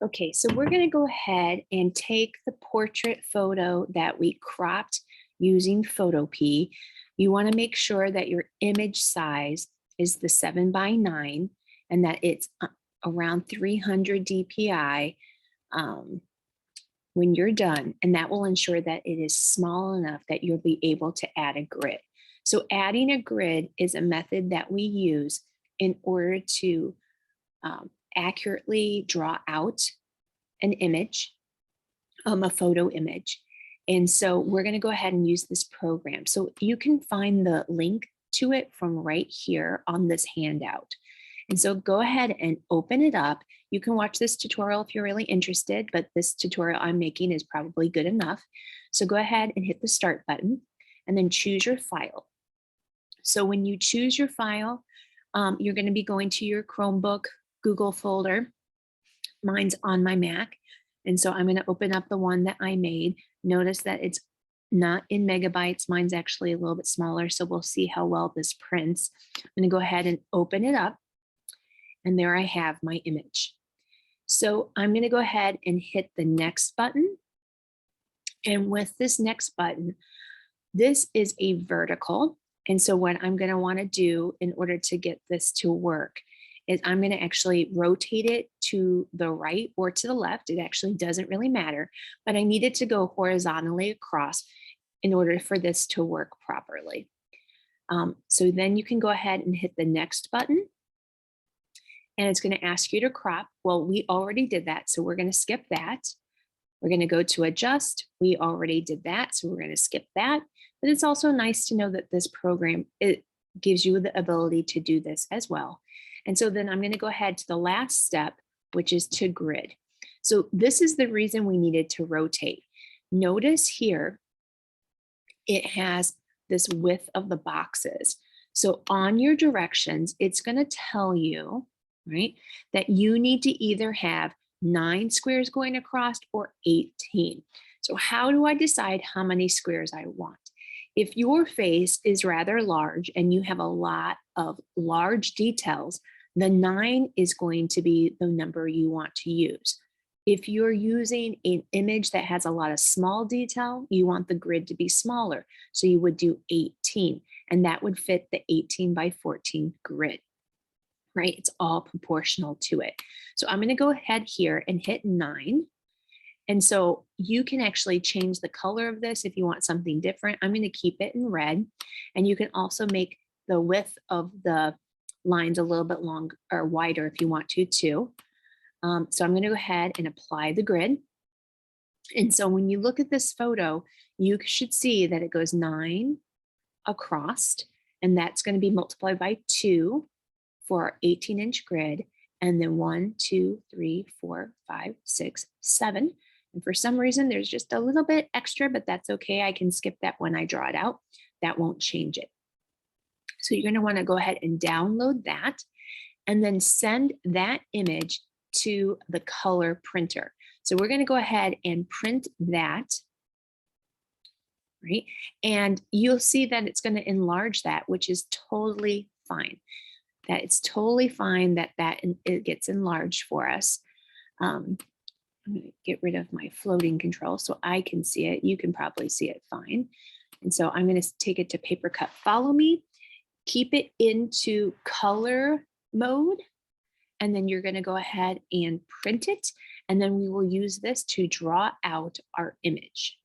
Okay, so we're going to go ahead and take the portrait photo that we cropped using Photopea. You want to make sure that your image size is the 7:9 and that it's around 300 dpi um, when you're done. And that will ensure that it is small enough that you'll be able to add a grid. So adding a grid is a method that we use in order to accurately draw out an image, a photo image. And so we're going to go ahead and use this program. So you can find the link to it from right here on this handout. And so go ahead and open it up. You can watch this tutorial if you're really interested, but this tutorial I'm making is probably good enough. So go ahead and hit the start button and then choose your file. So when you choose your file, you're going to be going to your Chromebook Google folder. Mine's on my Mac. And so I'm going to open up the one that I made. Notice that it's not in megabytes. Mine's actually a little bit smaller. So we'll see how well this prints. I'm going to go ahead and open it up. And there I have my image. So I'm going to go ahead and hit the next button. And with this next button, this is a vertical. And so what I'm going to want to do in order to get this to work is I'm going to actually rotate it to the right or to the left. It actually doesn't really matter, but I need it to go horizontally across in order for this to work properly. So then you can go ahead and hit the next button and it's going to ask you to crop. Well, we already did that, so we're going to skip that. We're going to go to adjust. We already did that, so we're going to skip that. But it's also nice to know that this program, it gives you the ability to do this as well. And so then I'm going to go ahead to the last step, which is to grid. So this is the reason we needed to rotate. Notice here, it has this width of the boxes. So on your directions, it's going to tell you, right, that you need to either have 9 squares going across or 18. So how do I decide how many squares I want? If your face is rather large and you have a lot of large details, the 9 is going to be the number you want to use. If you're using an image that has a lot of small detail, you want the grid to be smaller. So you would do 18, and that would fit the 18:14 grid, right? It's all proportional to it. So I'm going to go ahead here and hit 9. And so you can actually change the color of this if you want something different. I'm going to keep it in red. And you can also make the width of the lines a little bit longer or wider if you want to too. So I'm going to go ahead and apply the grid. And so when you look at this photo, you should see that it goes 9 across, and that's going to be multiplied by 2 for our 18-inch grid. And then 1, 2, 3, 4, 5, 6, 7. And for some reason, there's just a little bit extra, but that's okay. I can skip that when I draw it out. That won't change it. So you're going to want to go ahead and download that and then send that image to the color printer. So we're going to go ahead and print that, right? And you'll see that it's going to enlarge that, which is totally fine. That it's totally fine that it gets enlarged for us. I'm going to get rid of my floating control so I can see it. You can probably see it fine. And so I'm going to take it to paper cut. Follow me. Keep it into color mode. And then you're going to go ahead and print it. And then we will use this to draw out our image.